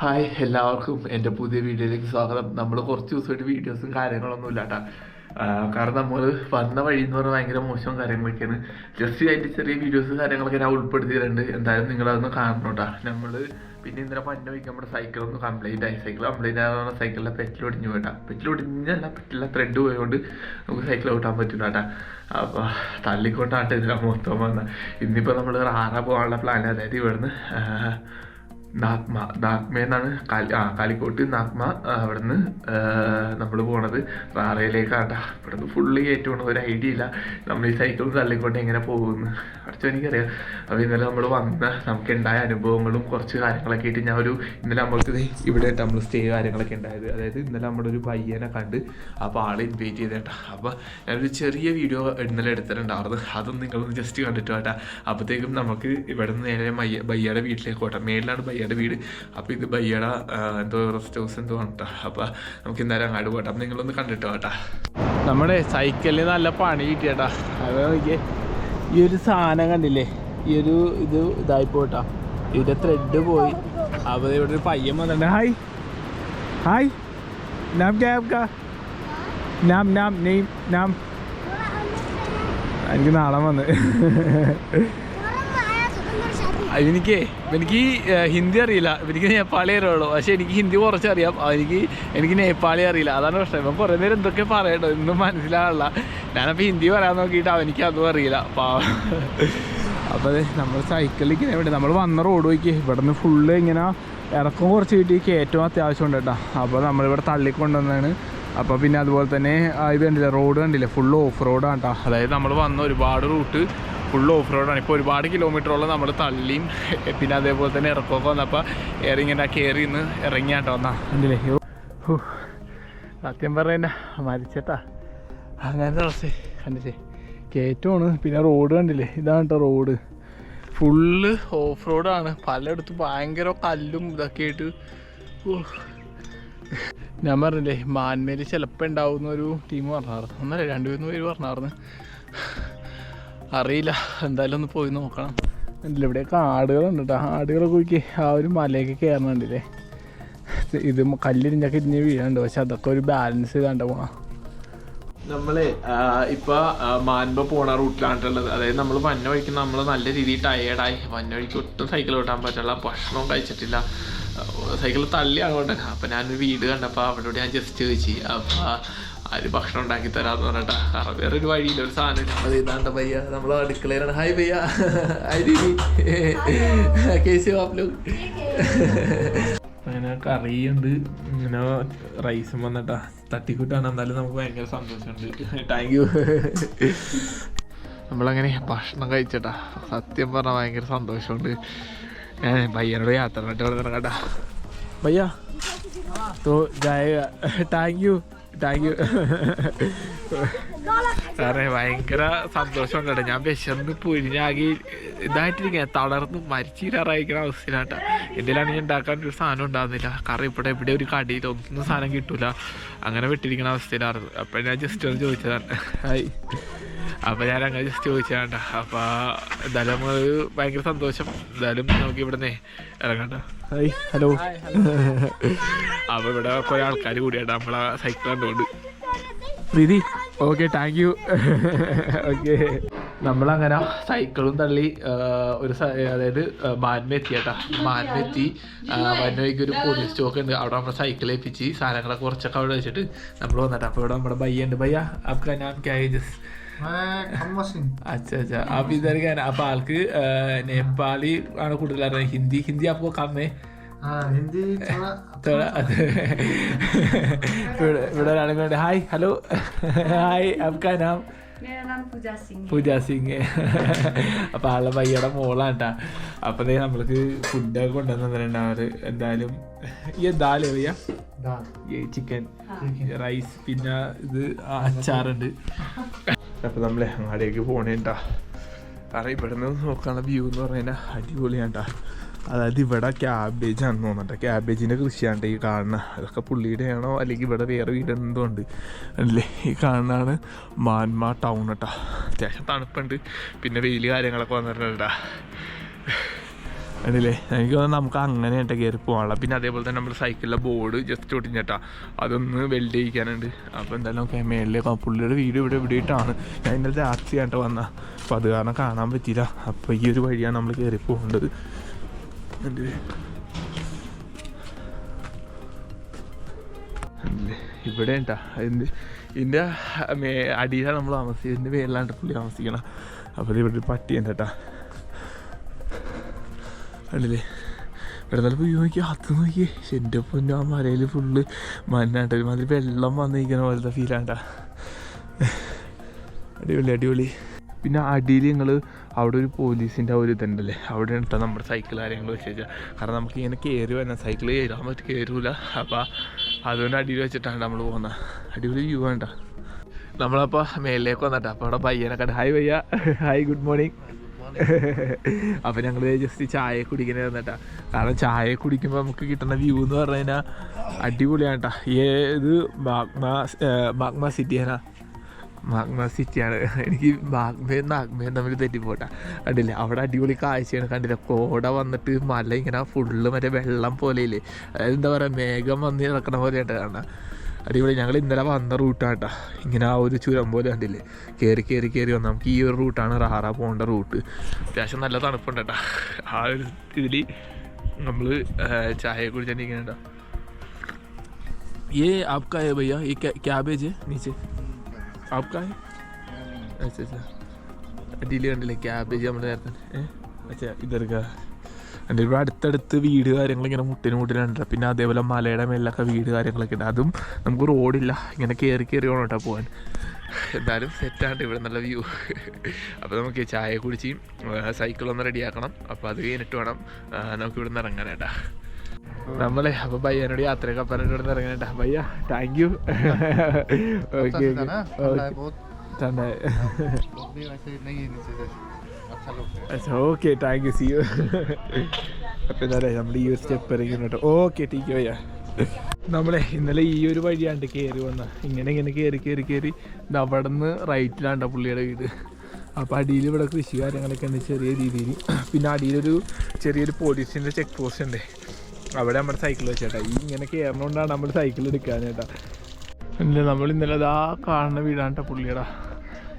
Hi എല്ലാവർക്കും എൻ്റെ പുതിയ വീഡിയോയിലേക്ക് സ്വാഗതം. നമ്മൾ കുറച്ച് ദിവസമായിട്ട് വീഡിയോസും കാര്യങ്ങളൊന്നും ഇല്ല കേട്ടോ. കാരണം നമ്മൾ വന്ന വഴി എന്ന് പറഞ്ഞാൽ ഭയങ്കര മോശവും കാര്യങ്ങളൊക്കെയാണ്. ജസ്റ്റ് അതിൻ്റെ ചെറിയ വീഡിയോസ് കാര്യങ്ങളൊക്കെ ഞാൻ ഉൾപ്പെടുത്തിയിട്ടുണ്ട്. എന്തായാലും നിങ്ങളതൊന്ന് കാണണം കേട്ടോ. നമ്മൾ പിന്നെ ഇന്നലെ മഞ്ഞ വയ്ക്കാൻ നമ്മുടെ സൈക്കിളൊന്ന് കംപ്ലൈൻറ്റ് ആയി. സൈക്കിൾ കംപ്ലൈൻറ്റ് ആകുന്ന സൈക്കിളിലെ പെറ്റിലൊടിഞ്ഞു പോയിട്ടാ. പെറ്റിലൊടിഞ്ഞല്ല, പെറ്റില്ല ത്രെഡ് പോയതുകൊണ്ട് നമുക്ക് സൈക്കിൾ ഓട്ടാൻ പറ്റില്ല കേട്ടോ. അപ്പോൾ തള്ളിക്കൊണ്ടാട്ടെ ഇതിലാണ് മൊത്തം വന്നത്. ഇന്നിപ്പോൾ നമ്മൾ റാറ പോകാനുള്ള പ്ലാൻ. അതായത് ഇവിടുന്ന് നാഗ്മയെന്നാണ് കാലിക്കോട്ട് നാഗ്മ. അവിടെ നിന്ന് നമ്മൾ പോണത് റാറയിലേക്കാട്ടാ. ഇവിടെ നിന്ന് ഫുള്ള് കയറ്റുകൊണ്ട് ഒരു ഐഡിയ ഇല്ല നമ്മൾ ഈ സൈക്കിൾ തള്ളിക്കൊണ്ട് എങ്ങനെ പോകുമെന്ന്. അടുത്ത എനിക്കറിയാം. അപ്പോൾ ഇന്നലെ നമ്മൾ വന്ന നമുക്ക് ഉണ്ടായ അനുഭവങ്ങളും കുറച്ച് കാര്യങ്ങളൊക്കെ ആയിട്ട് ഞാൻ ഇന്നലെ നമ്മൾക്ക് ഇവിടെ നമ്മൾ സ്റ്റേ കാര്യങ്ങളൊക്കെ ഉണ്ടായത്. അതായത് ഇന്നലെ നമ്മുടെ ഒരു പയ്യനെ കണ്ട് അപ്പോൾ ആൾ ഇൻവൈറ്റ് ചെയ്തേട്ടാ. അപ്പോൾ ഞാനൊരു ചെറിയ വീഡിയോ ഇന്നലെ എടുത്തിട്ടുണ്ടായിരുന്നു. അതൊന്നും നിങ്ങളൊന്ന് ജസ്റ്റ് കണ്ടിട്ട് കേട്ടാ. അപ്പോഴത്തേക്കും നമുക്ക് ഇവിടെ നിന്ന് നേരെ ബയ്യയുടെ വീട്ടിലേക്ക് പോട്ടെ. മേളിലാണ് ബയ്യയുടെ വീട്. അപ്പോൾ ഇത് ബയ്യയുടെ എന്തോ റെസ്റ്റ് ഹൗസ് എന്തോ ആണ് കേട്ടോ. അപ്പോൾ നമുക്ക് എന്തായാലും അങ്ങോട്ട് പോട്ടെ. അപ്പം നിങ്ങളൊന്ന് കണ്ടിട്ടോ കേട്ടാ. നമ്മുടെ സൈക്കിളിന് നല്ല പണി കിട്ടിയേട്ടാ. അത് നോക്കിയേ, ഈ ഒരു സാധനം കണ്ടില്ലേ, ഈ ഒരു ഇതായി പോട്ടാ. ഇതിൻ്റെ ത്രെഡ് പോയി. അപ്പോൾ ഇവിടെ ഒരു പയ്യൻ വന്നിട്ടുണ്ട്. ഹായ് ഹായ്, നാം ക്യാബ് നാം നാം നെയ്ം നാം. എനിക്ക് നാളെ വന്ന് എനിക്ക് ഹിന്ദി അറിയില്ല. എനിക്ക് നേപ്പാളി അറിയുള്ളൂ. പക്ഷെ എനിക്ക് ഹിന്ദി കുറച്ചറിയാം. എനിക്ക് നേപ്പാളി അറിയില്ല. അതാണ് പ്രശ്നം. ഇപ്പം കുറേ നേരം എന്തൊക്കെ പറയണ്ടോ ഒന്നും മനസ്സിലാവില്ല. ഞാനപ്പോൾ ഹിന്ദി പറയാൻ നോക്കിയിട്ട് അവനിക്ക് അതും അറിയില്ല. അപ്പോൾ അതെ നമ്മൾ സൈക്കിളിൽ വേണ്ടി നമ്മൾ വന്ന റോഡ് നോക്കി. ഇവിടെ നിന്ന് ഫുള്ള് ഇങ്ങനെ ഇറക്കം കുറച്ച് കിട്ടി, കയറ്റവും അത്യാവശ്യം ഉണ്ട് കേട്ടോ. അപ്പോൾ നമ്മളിവിടെ തള്ളിക്കൊണ്ടുവന്നാണ്. അപ്പോൾ പിന്നെ അതുപോലെ തന്നെ ഇത് കണ്ടില്ല, റോഡ് കണ്ടില്ലേ, ഫുള്ള് ഓഫ് റോഡാണ് കേട്ടോ. അതായത് നമ്മൾ വന്ന ഒരുപാട് റൂട്ട് ഫുള്ള് ഓഫ് റോഡാണ്. ഇപ്പോൾ ഒരുപാട് കിലോമീറ്ററോളം നമ്മൾ തള്ളിയും പിന്നെ അതേപോലെ തന്നെ ഇറക്കമൊക്കെ വന്നപ്പോൾ ഇങ്ങനെ കയറി ഇന്ന് ഇറങ്ങിയാട്ടോ വന്നാ കണ്ടില്ലേ. സത്യം പറഞ്ഞ മരിച്ചട്ടാ അങ്ങനത്തെ അവസ്ഥ കണ്ടില്ലേ. കയറ്റമാണ്. പിന്നെ റോഡ് കണ്ടില്ലേ, ഇതാണ് കേട്ടോ റോഡ്. ഫുള്ള് ഓഫ് റോഡാണ്. പലയിടത്തും ഭയങ്കര കല്ലും ഇതൊക്കെ ആയിട്ട്. ഞാൻ പറഞ്ഞില്ലേ, മാൻമേൽ ചിലപ്പോൾ ഉണ്ടാവുന്ന ഒരു ടീം പറഞ്ഞായിരുന്നു. ഒന്നല്ല 2-3 പേര് പറഞ്ഞായിരുന്നു. അറിയില്ല, എന്തായാലും ഒന്ന് പോയി നോക്കണം. കണ്ടില്ല, ഇവിടെ ആടുകളുണ്ട് കേട്ടോ. ആടുകളൊക്കെ നോക്കി ആ ഒരു മലയൊക്കെ കയറണുണ്ടല്ലേ. ഇത് കല്ലിരിഞ്ഞൊക്കെ ഇരിഞ്ഞ് വീഴുന്നുണ്ട്. പക്ഷെ അതൊക്കെ ഒരു ബാലൻസ് ചെയ്താണ്ട് പോകണം. നമ്മൾ ഇപ്പോൾ മാൻപ പോണ റൂട്ടിലാണുള്ളത്. അതായത് നമ്മൾ മഞ്ഞ വഴിക്ക് നമ്മൾ നല്ല രീതിയിൽ ടയേർഡായി. മഞ്ഞ വഴിക്ക് ഒട്ടും സൈക്കിൾ ഓട്ടാൻ പറ്റില്ല. ഭക്ഷണവും കഴിച്ചിട്ടില്ല. സൈക്കിൾ തള്ളിയാണ് കൊണ്ടത്. അപ്പോൾ ഞാനൊരു വീട് കണ്ടപ്പോൾ അവരോട് ഞാൻ ജസ്റ്റ് ചോദിച്ചു, അപ്പോൾ ആര് ഭക്ഷണം ഉണ്ടാക്കി തരാമെന്ന് പറഞ്ഞിട്ടാ. കാരണം വേറൊരു വഴിയില്ല, ഒരു സാധനം. അത് ഇതാണ്ട പയ്യ, നമ്മൾ അടുക്കളയിലാണ്. ഹായ് പയ്യ, കേസ് വാപ്പിലും അങ്ങനെ കറിയുണ്ട്. ഇങ്ങനെ റൈസും വന്നിട്ടാ തട്ടിക്കൂട്ടാണ്. എന്നാലും നമുക്ക് ഭയങ്കര സന്തോഷമുണ്ട്. Thank you. നമ്മളങ്ങനെ ഭക്ഷണം കഴിച്ചട്ടാ. സത്യം പറഞ്ഞാൽ ഭയങ്കര സന്തോഷമുണ്ട്. ഞാൻ ഭയ്യനോട് യാത്ര കേട്ടോ കേട്ടാ. ഭയ്യ താങ്ക് യു കാരണം ഭയങ്കര സന്തോഷമുണ്ട് കേട്ടോ. ഞാൻ വിശന്ന് പൊരിഞ്ഞാകി ഇതായിട്ടിരിക്കുക, തളർന്ന് മരിച്ചിരാറായിരിക്കുന്ന അവസ്ഥയിലാട്ടാ. എന്തെങ്കിലും ഉണ്ടാക്കാൻ ഒരു സാധനം ഉണ്ടാകുന്നില്ല. കാരണം ഇവിടെ എവിടെ ഒരു കടയിൽ ഒന്നും സാധനം കിട്ടൂല. അങ്ങനെ വിട്ടിരിക്കുന്ന അവസ്ഥയിലായിരുന്നു. അപ്പോൾ ഞാൻ ജസ്റ്റ് ഒന്ന് ചോദിച്ചതാണ്. ഹായ്. അപ്പോൾ ഞാൻ അങ്ങനെ ജസ്റ്റ് ചോദിച്ചതാണ്ട. അപ്പോൾ എന്തായാലും നമ്മൾ ഭയങ്കര സന്തോഷം. എന്തായാലും നമുക്ക് ഇവിടെ നിന്ന് ഇറങ്ങാണ്ട. Hi hello. അപ്പോൾ ഇവിടെ കുറേ ആൾക്കാർ കൂടിയാട്ടോ നമ്മളെ സൈക്കിൾ കണ്ടുകൊണ്ട്. പ്രീതി ഓക്കെ, താങ്ക് യു. ഓക്കെ, നമ്മളങ്ങനെ സൈക്കിളും തള്ളി അതായത് മാൻമ എത്തിയേട്ടാ. മാൻമ എത്തി. മാൻമയ്ക്ക് ഒരു പോലീസ് സ്റ്റോക്ക് ഉണ്ട്. അവിടെ നമ്മുടെ സൈക്കിൾ ഏൽപ്പിച്ച് സാധനങ്ങളൊക്കെ കുറച്ചൊക്കെ അവിടെ വെച്ചിട്ട് നമ്മൾ വന്നിട്ട്. അപ്പോൾ ഇവിടെ നമ്മുടെ ഭയ്യ ഉണ്ട്. ഭയ്യ आपका नाम क्या है? अच्छा अच्छा, आप इधर क्या? आप आൾക്ക് नेपाली ആണ് കൂടുതൽ അറിയാം. ഹിന്ദി आपको कम है? हिंदी थोड़ा. ഇവിടെ ഒരാളുകളുണ്ട്. Hi hello. ഹായ്, आपका नाम? मेरा नाम पूजा सिंह. അപ്പോൾ ആളുടെ ഭയ്യയുടെ മോളാണ് കേട്ടോ. അപ്പോൾ നമ്മൾക്ക് ഫുഡൊക്കെ കൊണ്ടുവന്നിട്ടുണ്ട് അവർ. എന്തായാലും ഈ ദാല് ഭയ്യ, ചിക്കൻ റൈസ്, പിന്നെ ഇത് അച്ചാറുണ്ട്. അപ്പോൾ നമ്മൾ അങ്ങാടേക്ക് പോണേട്ടാ. കാരണം ഇവിടെ നിന്ന് നോക്കാനുള്ള വ്യൂ എന്ന് പറഞ്ഞാൽ അടിപൊളിയാണ് കേട്ടോ. അതായത് ഇവിടെ ക്യാബേജാണെന്ന് തോന്നട്ടെ. ക്യാബേജിൻ്റെ കൃഷിയാണ് ഈ കാണുന്നത്. അതൊക്കെ പുള്ളിയുടെ ആണോ അല്ലെങ്കിൽ ഇവിടെ വേറെ വീടെന്തോ ഉണ്ട് അല്ലേ. ഈ കാണുന്നതാണ് മാൻമ ടൗൺ കേട്ടോ. അത്യാവശ്യം തണുപ്പുണ്ട്. പിന്നെ വെയിൽ കാര്യങ്ങളൊക്കെ വന്നിട്ടുണ്ട് കേട്ടോ. കണ്ടില്ലേ? എനിക്ക് തോന്നുന്നു നമുക്ക് അങ്ങനെ ആയിട്ട് കയറി പോകാനുള്ള. പിന്നെ അതേപോലെ തന്നെ നമ്മുടെ സൈക്കിളിലെ ബോർഡ് ജസ്റ്റ് ഒട്ടിഞ്ഞിട്ടാ, അതൊന്ന് വെൽഡ് ചെയ്യിക്കാനുണ്ട്. അപ്പോൾ എന്തായാലും നമുക്ക് മേളിലേക്ക് പുള്ളിയുടെ വീട് ഇവിടെ ഇവിടെയിട്ടാണ്. ഞാൻ ഇന്നലെ രാത്രിയായിട്ട് വന്ന, അപ്പോൾ അത് കാരണം കാണാൻ പറ്റിയില്ല. അപ്പോൾ ഈ ഒരു വഴിയാണ് നമ്മൾ കയറി പോകേണ്ടത്. ഇവിടെ ഉണ്ടാ ഇതിൻ്റെ അടിയിലാണ് നമ്മൾ താമസിക്കുന്നത്. ഇതിൻ്റെ മേളിലാണ്ട് പുള്ളി താമസിക്കണം. അപ്പോൾ ഇത് ഇവിടെ ഒരു പട്ടിയുണ്ട് കേട്ടാ. കണ്ടില്ലേ? ഇവിടെ നല്ല വ്യൂ നോക്കി, അത് നോക്കി. എൻ്റെ പൊന്നു, ആ മലയിൽ ഫുള്ള് മഞ്ഞാണ്ട് ഒരുമാതിരി വെള്ളം വന്നിരിക്കുന്ന പോലത്തെ ഫീലാണ്ടാ. അടിപൊളി അടിപൊളി. പിന്നെ അടിയിൽ നിങ്ങൾ അവിടെ ഒരു പോലീസിൻ്റെ ഒരു ഇതുണ്ടല്ലേ, അവിടെ ഇട്ടാൽ നമ്മുടെ സൈക്കിൾ കാര്യങ്ങൾ വെച്ച് വെച്ചാൽ, കാരണം നമുക്ക് ഇങ്ങനെ കയറി വന്നാൽ സൈക്കിൾ കയറാൻ പറ്റും, കയറൂല. അപ്പോൾ അതുകൊണ്ട് അടിയിൽ വെച്ചിട്ടാണ് നമ്മൾ പോകുന്നത്. അടിപൊളി വ്യൂ വേണ്ട. നമ്മളപ്പോൾ മേലിലേക്ക് വന്നിട്ടാ. അപ്പോൾ അവിടെ പയ്യനൊക്കെ ഹായ് പയ്യ, ഹായ് ഗുഡ് മോർണിംഗ്. അപ്പം ഞങ്ങൾ ജസ്റ്റ് ചായ കുടിക്കുന്നത് തന്നിട്ടാ. കാരണം ചായ കുടിക്കുമ്പോൾ നമുക്ക് കിട്ടുന്ന വ്യൂ എന്ന് പറഞ്ഞു കഴിഞ്ഞാൽ അടിപൊളിയാണ് കേട്ടോ. ഇത് മാഗ്മ സിറ്റിയാണോ? മാഗ്മ സിറ്റിയാണ്. എനിക്ക് മാഗ്മയും നാഗ്മയും തമ്മിൽ തെറ്റിപ്പോട്ടാ. കണ്ടില്ലേ? അവിടെ അടിപൊളി കാഴ്ചയാണ്. കണ്ടില്ല? കോട വന്നിട്ട് മല ഇങ്ങനെ ഫുള്ള് മറ്റേ വെള്ളം പോലെയില്ലേ, അതായത് എന്താ പറയുക, മേഘം വന്ന് നടക്കണ പോലെയായിട്ട് കാണാം. അടിപൊളി. ഞങ്ങൾ ഇന്നലെ വന്ന റൂട്ടാണ് കേട്ടോ. ഇങ്ങനെ ആ ഒരു ചുരം പോലെ കണ്ടില്ലേ, കയറി വന്ന് നമുക്ക് ഈ ഒരു റൂട്ടാണ് റാറ പോകേണ്ട റൂട്ട്. അത്യാവശ്യം നല്ല തണുപ്പുണ്ട് കേട്ടോ. ആ ഒരു ഇതിൽ നമ്മൾ ചായ കുടിച്ചിരിക്കുന്നുണ്ടോ. ये आपका है भैया? ये कैबेज है नीचे आपका है? अच्छा अच्छा. അടിയിൽ കണ്ടില്ലേ ക്യാബേജ് നമ്മൾ നേരത്തെ. അച്ഛാ ഇതൊക്കെ എൻ്റെ ഇവിടെ അടുത്തടുത്ത് വീട് കാര്യങ്ങളിങ്ങനെ മുട്ടിനുണ്ട്. പിന്നെ അതേപോലെ മലയുടെ മേലൊക്കെ വീട് കാര്യങ്ങളൊക്കെ ഉണ്ട്. അതും നമുക്ക് റോഡില്ല, ഇങ്ങനെ കയറി വേണം കേട്ടോ പോകാൻ. എന്തായാലും സെറ്റാണ്ട് ഇവിടെ നല്ല വ്യൂ. അപ്പോൾ നമുക്ക് ചായ കുടിച്ച് സൈക്കിളൊന്ന് റെഡിയാക്കണം. അപ്പോൾ അത് കഴിഞ്ഞിട്ട് വേണം നമുക്ക് ഇവിടെ നിന്ന് ഇറങ്ങാനേട്ടാ. നമ്മളെ അപ്പോൾ ഭയ്യനോട് യാത്രയൊക്കെ പറഞ്ഞിട്ട് ഇവിടെ നിന്ന് ഇറങ്ങാനേട്ടാ. ഭയ്യ thank you. Okay okay thank you. See you. അപ്പം എന്താ നമ്മൾ ഈ ഒരു സ്റ്റെപ്പ് ഇറങ്ങി കേട്ടോ. ഓക്കെ ടീക്ക് ഭയ്യ. നമ്മളെ ഇന്നലെ ഈ ഒരു വഴിയാണ്ട് കയറി വന്ന, ഇങ്ങനെ കയറി അവിടെ നിന്ന് റൈറ്റിലാണ്ട പുള്ളിയുടെ വീട്. അപ്പോൾ അടിയിൽ ഇവിടെ കൃഷി കാര്യങ്ങളൊക്കെ ഉണ്ട് ചെറിയ രീതിയിൽ. പിന്നെ അടിയിലൊരു ചെറിയൊരു പോലീസിൻ്റെ ചെക്ക് പോസ്റ്റ് ഉണ്ട്, അവിടെ നമ്മുടെ സൈക്കിൾ വെച്ചേട്ടാ. ഈ ഇങ്ങനെ കയറണോണ്ടാണ് നമ്മൾ സൈക്കിൾ എടുക്കാനേട്ടാ. ഇല്ല നമ്മൾ ഇന്നലെ അതാ കാണുന്ന വീടാണ് കേട്ടോ പുള്ളിയുടെ.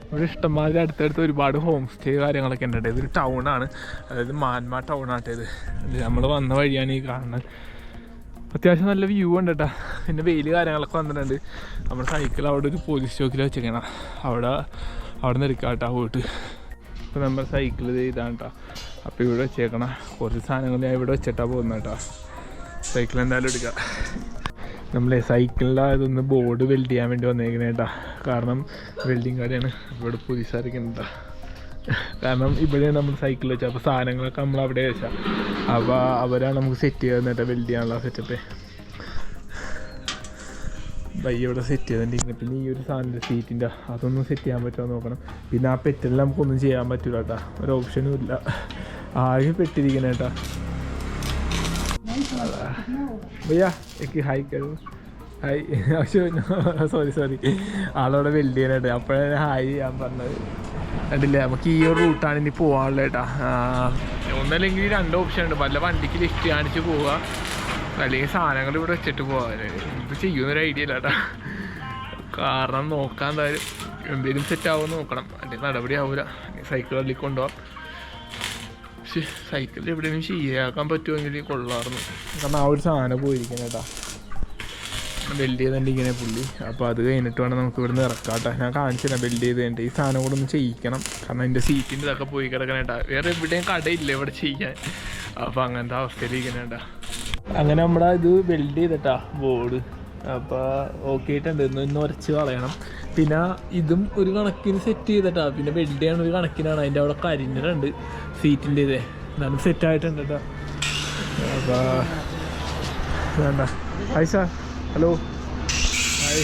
ഇവിടെ ഇഷ്ടംമാതിരി അടുത്തടുത്ത് ഒരുപാട് ഹോം സ്റ്റേ കാര്യങ്ങളൊക്കെ ഉണ്ട്. ഇതൊരു ടൗണാണ്, അതായത് മാൻമാ ടൗണാട്ടെ ഇത്. നമ്മൾ വന്ന വഴിയാണ് ഈ കാണുന്നത്. അത്യാവശ്യം നല്ല വ്യൂ ഉണ്ട് കേട്ടോ. പിന്നെ വെയിൽ കാര്യങ്ങളൊക്കെ വന്നിട്ടുണ്ട്. നമ്മുടെ സൈക്കിൾ അവിടെ ഒരു പോലീസ് സ്റ്റോക്കിൽ വെച്ചേക്കണം, അവിടെ നിന്ന് എടുക്കാം കേട്ടോ പോയിട്ട്. അപ്പോൾ നമ്മുടെ സൈക്കിൾ ഇതാണ് കേട്ടോ. അപ്പോൾ ഇവിടെ വെച്ചേക്കണം. കുറച്ച് സാധനങ്ങൾ ഞാൻ ഇവിടെ വെച്ചിട്ടാണ് പോകുന്നത് കേട്ടോ. സൈക്കിൾ എന്തായാലും എടുക്കാം. നമ്മളെ സൈക്കിളിൻ്റെ അതൊന്ന് ബോർഡ് വെൽഡ് ചെയ്യാൻ വേണ്ടി വന്നേക്കണേ കേട്ടോ. കാരണം വെൽഡിങ് കാര്യമാണ്. ഇവിടെ പോലീസുകാരൊക്കെ ഉണ്ടാ. കാരണം ഇവിടെയാണ് നമ്മൾ സൈക്കിൾ വെച്ചാൽ, അപ്പോൾ സാധനങ്ങളൊക്കെ നമ്മൾ അവിടെ വെച്ചാൽ, അപ്പോൾ അവരാണ് നമുക്ക് സെറ്റ് ചെയ്ത് കേട്ടോ വെൽഡ് ചെയ്യാനുള്ള സെറ്റപ്പ്. ബയ്യ ഇവിടെ സെറ്റ് ചെയ്തിട്ടുണ്ടെങ്കിൽ പിന്നെ ഈ ഒരു സാധനത്തിൻ്റെ സീറ്റിൻ്റെ അതൊന്നും സെറ്റ് ചെയ്യാൻ പറ്റുമോ നോക്കണം. പിന്നെ ആ പെറ്റലിൽ നമുക്കൊന്നും ചെയ്യാൻ പറ്റില്ല കേട്ടോ, ഒരു ഓപ്ഷനും ഇല്ല. ആകെ പെട്ടിരിക്കണേ കേട്ടോ. भैया एक हाई करो. ഹായ്. സോറി ആളവിടെ വെൽഡ് ചെയ്യാനായിട്ട്, അപ്പോഴാണ് ഹായ് ഞാൻ പറഞ്ഞത്. കണ്ടില്ലേ? നമുക്ക് ഈ ഒരു റൂട്ടാണ് ഇനി പോകാനുള്ളത് കേട്ടോ. ഒന്നല്ലെങ്കിൽ രണ്ട് ഓപ്ഷൻ ഉണ്ട്. വല്ല വണ്ടിക്ക് ലിഫ്റ്റ് കാണിച്ച് പോവുക, അല്ലെങ്കിൽ സാധനങ്ങൾ ഇവിടെ വെച്ചിട്ട് പോകാൻ. ഇത് ചെയ്യുന്നൊരു ഐഡിയ ഇല്ല കേട്ടോ. കാരണം നോക്കാൻ എന്തായാലും എന്തെങ്കിലും സെറ്റ് ആവുമെന്ന് നോക്കണം, അല്ലെങ്കിൽ നടപടി ആവില്ല. സൈക്കിൾ അല്ലിൽ കൊണ്ടുപോകാം. പക്ഷേ സൈക്കിളിൽ എവിടെയെങ്കിലും ശരിയാക്കാൻ പറ്റുമെങ്കിൽ കൊള്ളാറുന്നു. കാരണം ആ ഒരു സാധനം പോയിരിക്കണം കേട്ടോ, വെൽഡ് ചെയ്തിട്ടിങ്ങനെ പുള്ളി. അപ്പോൾ അത് കഴിഞ്ഞിട്ട് വേണം നമുക്ക് ഇവിടെ നിന്ന് ഇറക്കാം കേട്ടോ. ഞാൻ കാണിച്ചില്ല വെൽഡ് ചെയ്ത് കഴിഞ്ഞിട്ട്. ഈ സാധനം കൂടെ ഒന്ന് ചെയ്യിക്കണം, കാരണം എൻ്റെ സീറ്റിൻ്റെ ഇതൊക്കെ പോയി കിടക്കണേട്ടാ. വേറെ എവിടെയും കടയില്ല ഇവിടെ ചെയ്യാൻ. അപ്പോൾ അങ്ങനത്തെ അവസ്ഥയിലിരിക്കണേട്ടാ. അങ്ങനെ നമ്മുടെ ഇത് വെൽഡ് ചെയ്തിട്ടാ ബോർഡ്. അപ്പോൾ ഓക്കെ ആയിട്ടുണ്ട്. ഇന്ന് ഉരച്ച് കളയണം. പിന്നെ ഇതും ഒരു കണക്കിന് സെറ്റ് ചെയ്തിട്ടാ. പിന്നെ വെൽഡ് ചെയ്യാൻ ഒരു കണക്കിനാണ്. അതിൻ്റെ അവിടെ കരിഞ്ഞിട്ടുണ്ട് സീറ്റിൻ്റെ ഇതേ. എന്നാലും സെറ്റായിട്ടുണ്ട് കേട്ടോ. അപ്പോൾ വേണ്ട ഹായ് സാർ, ഹലോ ഹായ്.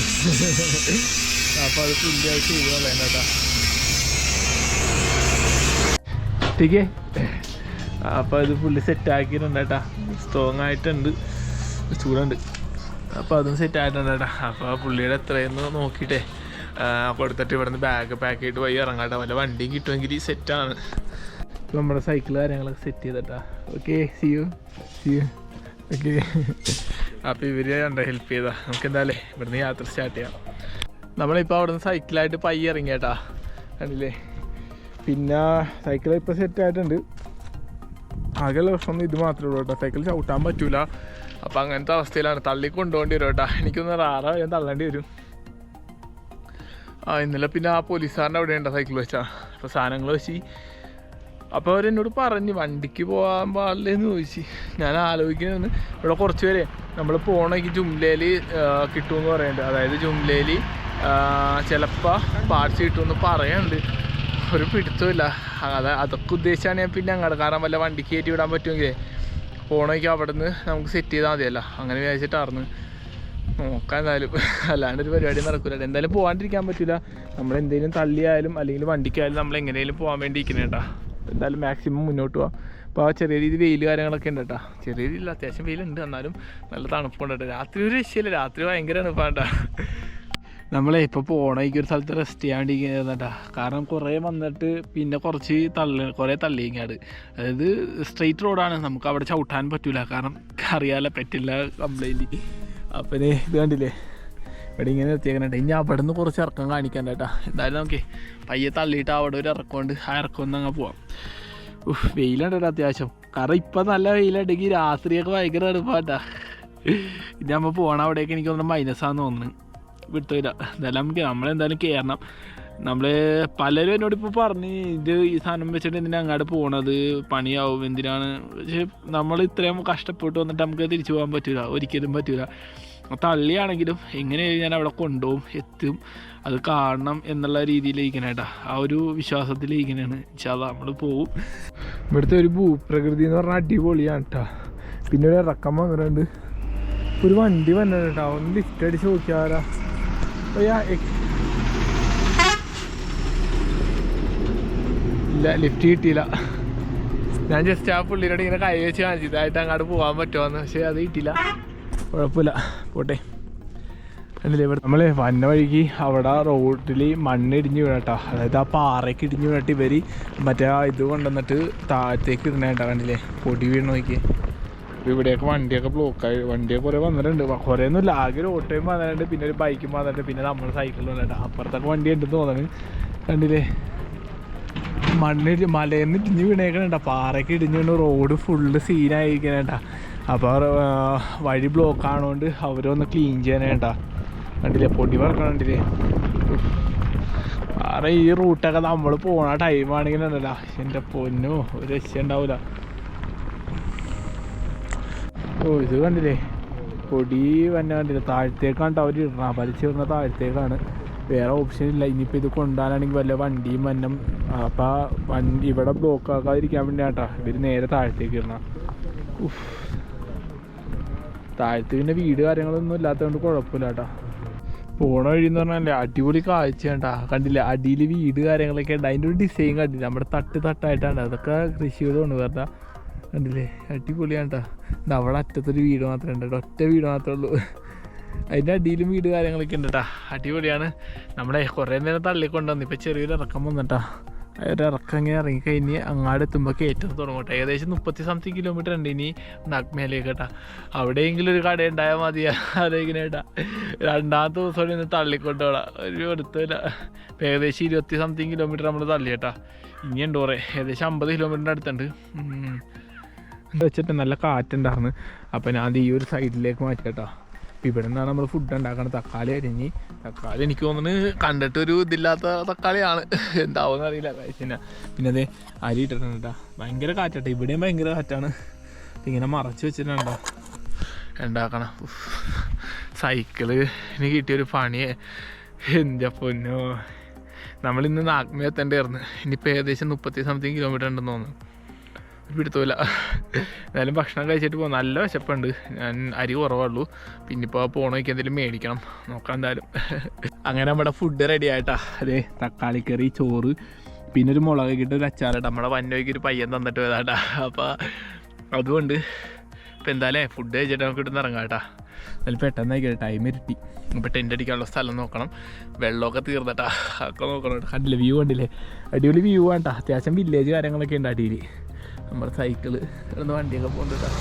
അപ്പോൾ അത് പുള്ളിയായിട്ട് ചെയ്ത് കളയാൻ കേട്ടോ. ടീക്കേ. അപ്പോൾ അത് പുള്ളി സെറ്റാക്കിയിട്ടുണ്ട് കേട്ടോ. സ്ട്രോങ് ആയിട്ടുണ്ട്, ചൂടുണ്ട്. അപ്പോൾ അതും സെറ്റായിട്ടുണ്ട് കേട്ടോ. അപ്പോൾ പുള്ളിയുടെ എത്രയെന്ന് നോക്കിയിട്ടേ കൊടുത്തിട്ട് ഇവിടെ നിന്ന് ബാഗ് പാക്ക് ചെയ്തിട്ട് പോയി ഇറങ്ങാട്ടോ. വല്ല വണ്ടിയും കിട്ടുമെങ്കിൽ സെറ്റാണ്. നമ്മുടെ സൈക്കിൾ കാര്യങ്ങളൊക്കെ സെറ്റ് ചെയ്തിട്ടാ. Okay, see you okay. അപ്പോൾ ഇവർ കണ്ടോ ഹെൽപ്പ് ചെയ്താ. നമുക്ക് എന്തായാലും ഇവിടുന്ന് യാത്ര സ്റ്റാർട്ട് ചെയ്യാം. നമ്മളിപ്പോൾ അവിടെ നിന്ന് സൈക്കിളായിട്ട് പയ്യെ ഇറങ്ങിയേട്ടാ, കണ്ടില്ലേ. പിന്നെ സൈക്കിൾ ഇപ്പോൾ സെറ്റായിട്ടുണ്ട്. ആകെയുള്ള പ്രശ്നം ഇത് മാത്രമേ ഉള്ളൂ കേട്ടോ, സൈക്കിൾ ചവിട്ടാൻ പറ്റൂല. അപ്പം അങ്ങനത്തെ അവസ്ഥയിലാണ്, തള്ളി കൊണ്ടുപോകേണ്ടി വരും കേട്ടോ. എനിക്കൊന്ന് റാറ ഞാൻ തള്ളേണ്ടി വരും. ഇന്നലെ പിന്നെ ആ പോലീസുകാരൻ്റെ അവിടെ ഉണ്ടോ സൈക്കിൾ വെച്ചാൽ, അപ്പോൾ സാധനങ്ങൾ വെച്ച്. അപ്പോൾ അവരെന്നോട് പറഞ്ഞ് വണ്ടിക്ക് പോകാൻ പാടില്ലെന്ന് ചോദിച്ച്. ഞാൻ ആലോചിക്കുന്നത് ഇവിടെ കുറച്ച് പേരെ നമ്മൾ പോകണമെങ്കിൽ ജുംലയിൽ കിട്ടുമെന്ന് പറയുന്നുണ്ട്. അതായത് ജുംലയിൽ ചിലപ്പോൾ പാർട്സ് കിട്ടുമെന്ന് പറയുന്നുണ്ട്. ഒരു പിടുത്തമില്ല. അതൊക്കെ ഉദ്ദേശിച്ചാണ് ഞാൻ പിന്നെ അങ്ങോട്ട്, കാരണം വല്ല വണ്ടിക്ക് കയറ്റി വിടാൻ പറ്റുമെങ്കിൽ പോകണമെങ്കിൽ അവിടെ നിന്ന് നമുക്ക് സെറ്റ് ചെയ്താൽ മതിയല്ല. അങ്ങനെ വിചാരിച്ചിട്ടായിരുന്നു. നോക്കാം എന്തായാലും, അല്ലാണ്ട് ഒരു പരിപാടി നടക്കില്ല. എന്തായാലും പോകാണ്ടിരിക്കാൻ പറ്റില്ല. നമ്മളെന്തെങ്കിലും തള്ളിയായാലും അല്ലെങ്കിൽ വണ്ടിക്കായാലും നമ്മൾ എങ്ങനെയും പോകാൻ വേണ്ടി ഇരിക്കണേ കേട്ടോ. എന്തായാലും മാക്സിമം മുന്നോട്ട് പോകാം. അപ്പോൾ ആ ചെറിയ രീതി വെയിൽ കാര്യങ്ങളൊക്കെ ഉണ്ട് കേട്ടോ. ചെറിയ രീതിയിൽ അത്യാവശ്യം വെയിലുണ്ട്, എന്നാലും നല്ല തണുപ്പുണ്ട് കേട്ടോ. രാത്രി ഒരു രക്ഷയില്ല, രാത്രി ഭയങ്കര തണുപ്പാണ് കേട്ടോ. നമ്മളെ ഇപ്പോൾ പോകണമെങ്കിൽ ഒരു സ്ഥലത്ത് റെസ്റ്റ് ചെയ്യാണ്ടിരിക്കുന്നത് കേട്ടോ. കാരണം കുറേ വന്നിട്ട് പിന്നെ കുറേ തള്ളിങ്ങാട്. അതായത് സ്ട്രെയിറ്റ് റോഡാണ്, നമുക്ക് അവിടെ ചവിട്ടാൻ പറ്റില്ല. കാരണം അറിയാലോ പറ്റില്ല കംപ്ലൈൻറ്റ്. അപ്പം ഇത് കണ്ടില്ലേ ഇവിടെ ഇങ്ങനെ നിർത്തിയേക്കണേട്ടാ. ഇനി അവിടെ നിന്ന് കുറച്ച് ഇറക്കം കാണിക്കാൻ കേട്ടാ. എന്തായാലും നമുക്ക് പയ്യെ തള്ളിയിട്ട് അവിടെ ഒരു ഇറക്കമുണ്ട്, ആ ഇറക്കം അങ്ങ് പോവാം. വെയിലുണ്ടല്ലോ അത്യാവശ്യം. കാരണം ഇപ്പം നല്ല വെയിലുണ്ടെങ്കിൽ രാത്രിയൊക്കെ ഭയങ്കര തണുപ്പാട്ടാ. ഇനി നമ്മൾ പോകണം അവിടേക്ക് എനിക്ക് തോന്നുന്നു മൈനസാന്ന് തോന്നുന്നു. വിട്ടില്ല. എന്തായാലും നമ്മളെന്തായാലും കയറണം. നമ്മൾ പലരും എന്നോടിപ്പോൾ പറഞ്ഞ് ഈ സാധനം വെച്ചിട്ട് എന്തിനാ അങ്ങോട്ട് പോകണത്, പണിയാവും, എന്തിനാണ്. പക്ഷേ നമ്മൾ ഇത്രയും കഷ്ടപ്പെട്ട് വന്നിട്ട് നമുക്ക് തിരിച്ചു പോകാൻ പറ്റില്ല, ഒരിക്കലും പറ്റില്ല. തള്ളിയാണെങ്കിലും എങ്ങനെയായാലും ഞാൻ അവിടെ കൊണ്ടുപോകും, എത്തും, അത് കാണണം എന്നുള്ള രീതിയിലിരിക്കണ കേട്ടോ. ആ ഒരു വിശ്വാസത്തിലിരിക്കണതാണ്. ഇൻഷാല്ലാ നമ്മൾ പോവും. ഇവിടുത്തെ ഒരു ഭൂപ്രകൃതി എന്ന് പറഞ്ഞാൽ അടിപൊളിയാണ് കേട്ടോ. പിന്നെ ഒരു ഇറക്കം വന്നിട്ടുണ്ട്, ഒരു വണ്ടി വന്നിട്ട് കേട്ടോ. ഒന്ന് ലിഫ്റ്റ് അടിച്ച് നോക്കിയാലാ. ഇല്ല, ലിഫ്റ്റ് കിട്ടിയില്ല. ഞാൻ ജസ്റ്റ് ആ പുള്ളിയോട് ഇങ്ങനെ കൈ വെച്ച് കാണിച്ചു ഇതായിട്ട് അങ്ങോട്ട് പോകാൻ പറ്റുമെന്ന്. പക്ഷേ അത് കിട്ടിയില്ല. കുഴപ്പമില്ല, പോട്ടെ. കണ്ടില്ലേ ഇവിടെ നമ്മൾ വന്ന വഴിക്ക് അവിടെ റോഡിൽ മണ്ണ് ഇടിഞ്ഞ് വീഴട്ടോ. അതായത് ആ പാറയ്ക്ക് ഇടിഞ്ഞ് വീണിട്ട് ഇവർ മറ്റേ ഇത് കൊണ്ടുവന്നിട്ട് താഴത്തേക്ക് ഇടണ കേട്ടോ. കണ്ടില്ലേ പൊടി വീണ് നോക്കി. അപ്പോൾ ഇവിടെയൊക്കെ വണ്ടിയൊക്കെ ബ്ലോക്കായി. വണ്ടിയൊക്കെ കുറേ വന്നിട്ടുണ്ട്. കുറേ ഒന്നുമില്ല, ആകെ ഒരു ഓട്ടോയും വന്നിട്ടുണ്ട്, പിന്നെ ഒരു ബൈക്കും വന്നിട്ടുണ്ട്, പിന്നെ നമ്മൾ സൈക്കിളിൽ വന്നിട്ട് അപ്പുറത്തൊക്കെ വണ്ടി ഉണ്ടെന്ന് തോന്നുന്നു. കണ്ടില്ലേ മലയിൽ നിന്ന് ഇടിഞ്ഞ് വീണേക്കണേട്ടാ. പാറയ്ക്ക് ഇടിഞ്ഞ് വീണ് റോഡ് ഫുള്ള് സീനായിരിക്കണേട്ടാ. അപ്പോൾ വഴി ബ്ലോക്ക് ആണോണ്ട് അവരൊന്ന് ക്ലീൻ ചെയ്യാനേട്ടാ. കണ്ടില്ലേ പൊടി പറക്കണ്ടില്ലേ. കാരണം ഈ റൂട്ടൊക്കെ നമ്മൾ പോണ ടൈമാണെങ്കിൽ ഉണ്ടല്ലോ എൻ്റെ പൊന്നോ ഒരു രക്ഷ ഉണ്ടാവില്ല. ഇത് കണ്ടില്ലേ പൊടി തന്നെ കണ്ടില്ലേ. താഴത്തേക്കാണ് അവർ ഇടണം, വലിച്ചിടുന്ന താഴത്തേക്കാണ്, വേറെ ഓപ്ഷൻ ഇല്ല. ഇനിയിപ്പോൾ ഇത് കൊണ്ടുപോകാനാണെങ്കിൽ വല്ല വണ്ടിയും വന്നം. അപ്പോൾ വണ്ടി ഇവിടെ ബ്ലോക്ക് ആക്കാതിരിക്കാൻ വേണ്ടിയാട്ടാ ഇവർ നേരെ താഴത്തേക്ക് ഇടണം. താഴത്ത് പിന്നെ വീട് കാര്യങ്ങളൊന്നും ഇല്ലാത്തതുകൊണ്ട് കുഴപ്പമില്ല കേട്ടോ. പോണ വഴി എന്ന് പറഞ്ഞാൽ അടിപൊളി കാഴ്ച കേട്ടാ. കണ്ടില്ല അടിയിൽ വീട് കാര്യങ്ങളൊക്കെ ഉണ്ട്. അതിൻ്റെ ഒരു ഡിസൈൻ കണ്ടില്ല, നമ്മുടെ തട്ടായിട്ടാണ്. അതൊക്കെ കൃഷികളുണ്ട് പറഞ്ഞാൽ. കണ്ടില്ലേ അടിപൊളിയാണ് കേട്ടോ. അവിടെ അറ്റത്തൊരു വീട് മാത്രമേ ഉണ്ട്, ഒറ്റ വീട് മാത്രമേ ഉള്ളൂ. അതിൻ്റെ അടിയിലും വീട് കാര്യങ്ങളൊക്കെ ഉണ്ട് കേട്ടോ. അടിപൊളിയാണ്. നമ്മളെ കുറേ നേരം തള്ളിക്കൊണ്ടുവന്നു. ഇപ്പോൾ ചെറിയൊരു ഇറക്കം വന്നിട്ടാ. ഒരു ഇറക്കം ഇങ്ങനെ ഇറങ്ങിക്കഴിഞ്ഞ് അങ്ങാട് എത്തുമ്പോൾ കയറ്റത്ത് തുടങ്ങട്ടെ. ഏകദേശം 30 കിലോമീറ്റർ ഉണ്ട് ഇനി നാഗ്മയിലേക്ക് കേട്ടാ. അവിടെയെങ്കിലും ഒരു കട ഉണ്ടായാൽ മതിയാ അതിങ്ങനെ കേട്ടാ. രണ്ടാമത്തെ ദിവസം ഇന്ന് തള്ളിക്കൊണ്ടോടാ ഒരു എടുത്തില്ല. ഇപ്പോൾ ഏകദേശം 20 കിലോമീറ്റർ നമ്മൾ തള്ളി കേട്ടാ. ഇനിയുണ്ട് കുറേ, ഏകദേശം 50 കിലോമീറ്ററിൻ്റെ അടുത്തുണ്ട്. എന്താ വെച്ചിട്ട് നല്ല കാറ്റുണ്ടായിരുന്നു. അപ്പോൾ ഞാൻ ഈ ഒരു സൈഡിലേക്ക് മാറ്റി കേട്ടോ. അപ്പോൾ ഇവിടെ നിന്നാണ് നമ്മൾ ഫുഡ് ഉണ്ടാക്കുന്നത്. തക്കാളി അരിഞ്ഞ്, തക്കാളി എനിക്ക് തോന്നുന്നത് കണ്ടിട്ടൊരു ഇതില്ലാത്ത തക്കാളിയാണ്, എന്താവുമെന്ന് അറിയില്ല കഴിച്ചില്ല. പിന്നെ അത് അരി ഇട്ടിട്ടുണ്ട് കേട്ടോ. ഭയങ്കര കാറ്റാട്ടെ, ഇവിടെയും ഭയങ്കര കാറ്റാണ്. ഇങ്ങനെ മറച്ച് വെച്ചിട്ടുണ്ടോ ഉണ്ടാക്കണം. സൈക്കിള് ഇനി കിട്ടിയൊരു പണിയെ എൻ്റെ പൊന്നോ. നമ്മളിന്ന് നാഗ്മ എത്തേണ്ടായിരുന്നു. ഇനിയിപ്പോൾ ഏകദേശം 30 കിലോമീറ്റർ ഉണ്ടെന്ന് തോന്നുന്നു. പിടുത്തമില്ല. എന്തായാലും ഭക്ഷണം കഴിച്ചിട്ട് പോകും. നല്ല വിശപ്പുണ്ട്. ഞാൻ അരി കുറവുള്ളൂ. പിന്നെ ഇപ്പോൾ പോകണമെങ്കിൽ എന്തെങ്കിലും മേടിക്കണം, നോക്കാം എന്തായാലും. അങ്ങനെ നമ്മുടെ ഫുഡ് റെഡി ആയിട്ടാ. അതെ തക്കാളിക്കറി, ചോറ്, പിന്നെ ഒരു മുളക് ഇട്ട് ഒരു അച്ചാറിട്ട് നമ്മുടെ വന്നോയ്ക്ക് ഒരു പയ്യൻ തന്നിട്ട് പോയതാട്ടാ. അപ്പോൾ അതുകൊണ്ട് അപ്പോൾ എന്തായാലും ഫുഡ് കഴിച്ചിട്ട് നമുക്ക് ഇവിടുന്ന് ഇറങ്ങാം കേട്ടോ. അതിൽ പെട്ടെന്ന് ആയിക്കട്ടെ, ടൈം ഇരുട്ടി. അപ്പോൾ ടെൻ്റ് അടിക്കാനുള്ള സ്ഥലം നോക്കണം, വെള്ളമൊക്കെ തീർന്നിട്ടാ ഒക്കെ നോക്കണം കേട്ടോ. കണ്ടില്ലേ വ്യൂ കണ്ടില്ലേ, അടിപൊളി വ്യൂ ആണ് കേട്ടോ. അത്യാവശ്യം വില്ലേജ് കാര്യങ്ങളൊക്കെ ഉണ്ട് അടിയിൽ. നമ്മുടെ സൈക്കിള് കിടന്ന് വണ്ടിയൊക്കെ പോകുന്നുണ്ട് കേട്ടോ.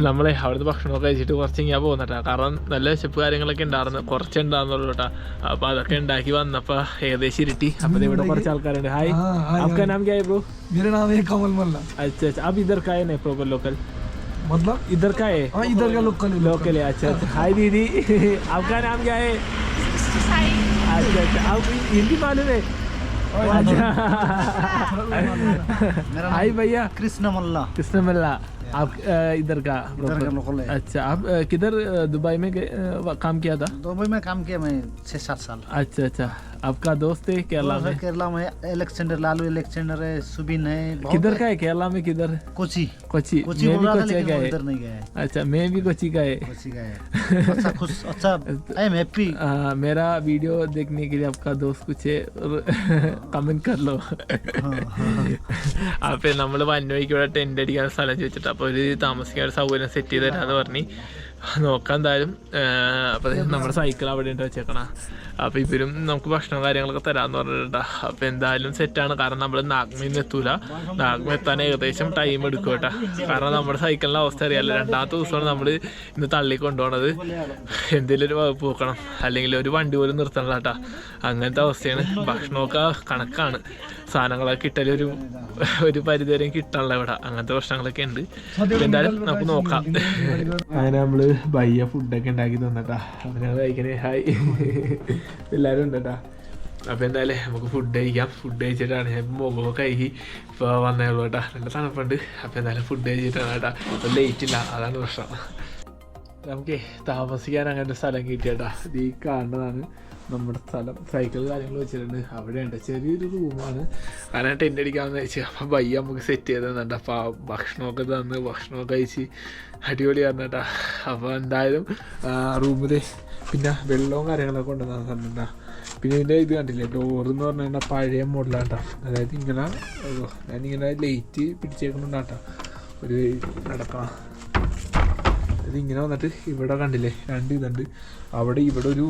നമ്മളെ അവിടുന്ന് ഭക്ഷണമൊക്കെ കഴിച്ചിട്ട് കുറച്ച് ഇങ്ങനെ പോകുന്നുട്ടാ, കാരണം നല്ല വിശപ്പ് കാര്യങ്ങളൊക്കെ ഉണ്ടായിരുന്നു, കുറച്ചുണ്ടായിരുന്നുള്ളൂ കേട്ടോ. അപ്പോൾ അതൊക്കെ ഉണ്ടാക്കി വന്നപ്പോൾ ഏകദേശം ഇരുട്ടി. അപ്പോൾ ഇവിടെ കുറച്ച് ആൾക്കാരുണ്ട്. ഹായ്, आपका नाम क्या है ब्रो? मेरा नाम है कमल मल्ला। अच्छा अच्छा, आप इधर का है ना प्रॉपर लोकल? मतलब इधर का है? हाँ, इधर का लोकल है। अच्छा अच्छा, हाय दीदी, आपका नाम क्या है? अच्छा अच्छा, आप हिंदी मालूम है? अच्छा, हाय भैया, कृष्ण मल्ला। कृष्ण मल्ला, आप इधर का लोकल है। अच्छा, आप किधर दुबई में काम किया था? दुबई में काम किया मैं 6-7 साल। अच्छा अच्छा, आपका दोस्त है केरला में? केरला में अलेक्जेंडर, लालू अलेक्जेंडर है, सुबिन है। किधर का है केरला में? किधर? कोची। कोची, कोची मैं बोल भी रहा था, कोची लेकिन का वो है। इधर नहीं गया है। अच्छा, मैं भी कोची का है। कोची का है। अच्छा खुश, अच्छा आई एम हैप्पी। मेरा वीडियो देखने के लिए आपका दोस्त कुछ है കമന്റ് കറലോ. അപ്പോൾ നമ്മൾ വന്നോയ്ക്ക് ഇവിടെ ടെൻ്റ് അടിക്കാൻ സ്ഥലം ചോദിച്ചിട്ട് അപ്പോൾ ഒരു താമസിക്കാൻ ഒരു സൗകര്യം സെറ്റ് ചെയ്ത് തരാമെന്ന് പറഞ്ഞ് നോക്കാം എന്തായാലും. അപ്പോൾ നമ്മുടെ സൈക്കിൾ അവിടെ ഉണ്ട് വെച്ചേക്കണം. അപ്പോൾ ഇവരും നമുക്ക് ഭക്ഷണം കാര്യങ്ങളൊക്കെ തരാമെന്ന് പറഞ്ഞിട്ടുണ്ടാ. അപ്പോൾ എന്തായാലും സെറ്റാണ്, കാരണം നമ്മൾ നാഗ്മയിൽ നിന്ന് എത്തൂല. നാഗ്മ എത്താൻ ഏകദേശം ടൈം എടുക്കും കേട്ടോ, കാരണം നമ്മുടെ സൈക്കിളിൻ്റെ അവസ്ഥ അറിയാമല്ലോ. രണ്ടാമത്തെ ദിവസമാണ് നമ്മൾ ഇന്ന് തള്ളി കൊണ്ടുപോകണത്. എന്തെങ്കിലും ഒരു വകുപ്പ് നോക്കണം, അല്ലെങ്കിൽ ഒരു വണ്ടി പോലും നിർത്തണം കേട്ടോ. അങ്ങനത്തെ അവസ്ഥയാണ്. ഭക്ഷണമൊക്കെ കണക്കാണ്, സാധനങ്ങളൊക്കെ കിട്ടലൊരു പരിധിവരെയും കിട്ടാനുള്ള ഇവിടെ, അങ്ങനത്തെ പ്രശ്നങ്ങളൊക്കെ ഉണ്ട്. എന്തായാലും നമുക്ക് നോക്കാം. അങ്ങനെ നമ്മൾ ബയ്യ ഫുഡൊക്കെ ഉണ്ടാക്കി തന്നിട്ടാ. അവനാണ് കഴിക്കണേ. ഹായ്, എല്ലാവരും ഉണ്ട് കേട്ടോ. അപ്പോൾ എന്തായാലും നമുക്ക് ഫുഡ് കഴിക്കാം. ഫുഡ് കഴിച്ചിട്ടാണ് ഞാൻ മുഖമൊക്കെ കഴുകി ഇപ്പോൾ വന്നേയുള്ളൂ കേട്ടോ. നല്ല തണുപ്പുണ്ട്. അപ്പോൾ എന്തായാലും ഫുഡ് കഴിച്ചിട്ടാണ് കേട്ടോ. അപ്പോൾ ലേറ്റ് ഇല്ല, അതാണ് പ്രശ്നം. നമുക്ക് താമസിക്കാൻ അങ്ങനത്തെ സ്ഥലം കിട്ടിയേട്ടാ. ഇത് ഈ കാണുന്നതാണ് നമ്മുടെ സ്ഥലം. സൈക്കിൾ കാര്യങ്ങൾ വെച്ചിട്ടുണ്ട്. അവിടെയുണ്ട് ചെറിയൊരു റൂമാണ്, കാരണം ടെൻ്റ് അടിക്കാമെന്ന് വെച്ചാൽ. അപ്പോൾ ബയ്യ നമുക്ക് സെറ്റ് ചെയ്ത് തന്നിട്ട്, അപ്പോൾ ഭക്ഷണമൊക്കെ തന്ന് ഭക്ഷണമൊക്കെ കഴിച്ച് അടിപൊളിയായിരുന്നു കേട്ടോ. അപ്പോൾ എന്തായാലും റൂമിൽ പിന്നെ വെള്ളവും കാര്യങ്ങളൊക്കെ കൊണ്ടുവന്ന് തന്നിട്ടാ. പിന്നെ ഇതിൻ്റെ ഇത് കണ്ടില്ലേ, ഡോറെന്ന് പറഞ്ഞു കഴിഞ്ഞാൽ പഴയ മോഡലാട്ടോ. അതായത് ഇങ്ങനെ ഞാനിങ്ങനെ ലൈറ്റ് പിടിച്ചേക്കുന്നുണ്ടാട്ടോ. ഒരു നടക്കണം ഇതിങ്ങനെ വന്നിട്ട് ഇവിടെ കണ്ടില്ലേ രണ്ട് ഇതുണ്ട്. ഇവിടെ ഒരു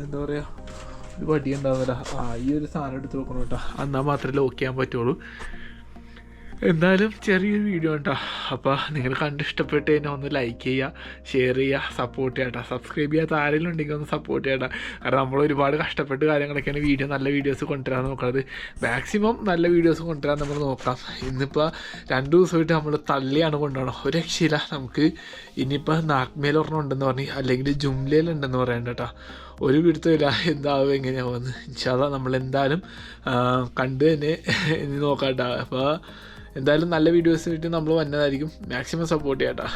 എന്താ പറയുക, ഒരു വടി ഉണ്ടാവുന്നില്ല. ഈ ഒരു സാധനം എടുത്ത് വെക്കണം കേട്ടോ, എന്നാൽ മാത്രമേ ലോക്ക് ചെയ്യാൻ പറ്റുള്ളൂ. എന്തായാലും ചെറിയൊരു വീഡിയോ കേട്ടോ. അപ്പോൾ നിങ്ങൾ കണ്ടിഷ്ടപ്പെട്ട് തന്നെ ഒന്ന് ലൈക്ക് ചെയ്യുക, ഷെയർ ചെയ്യുക, സപ്പോർട്ട് ചെയ്യട്ടോ. സബ്സ്ക്രൈബ് ചെയ്യാത്ത ആരെങ്കിലും ഉണ്ടെങ്കിൽ ഒന്ന് സപ്പോർട്ട് ചെയ്യട്ടോ. കാരണം നമ്മൾ ഒരുപാട് കഷ്ടപ്പെട്ട് കാര്യങ്ങളൊക്കെയാണ് നല്ല വീഡിയോസ് കൊണ്ടുവരാൻ നോക്കുന്നത്. മാക്സിമം നല്ല വീഡിയോസ് കൊണ്ടുവരാൻ നമ്മൾ നോക്കാം. ഇന്നിപ്പോൾ 2 ദിവസമായിട്ട് നമ്മൾ തള്ളിയാണ് കൊണ്ടുപോകണം, ഒരു രക്ഷയില്ല. നമുക്ക് ഇനിയിപ്പോൾ നാഗ്മയിൽ ഒരെണ്ണം ഉണ്ടെന്ന് പറഞ്ഞ്, അല്ലെങ്കിൽ ജുംലയിലുണ്ടെന്ന് പറയണ്ട കേട്ടോ. ഒരു പിടുത്തമില്ല എന്താവും എങ്ങനെയാവുമെന്ന്. ഇൻഷാ അല്ലാഹ് നമ്മളെന്തായാലും കണ്ട് തന്നെ ഇനി നോക്കാം കേട്ടോ. അപ്പോൾ എന്തായാലും നല്ല വീഡിയോസ് ആയിട്ട് നമ്മൾ വന്നതായിരിക്കും. മാക്സിമം സപ്പോർട്ട് ചെയ്യാം കേട്ടോ.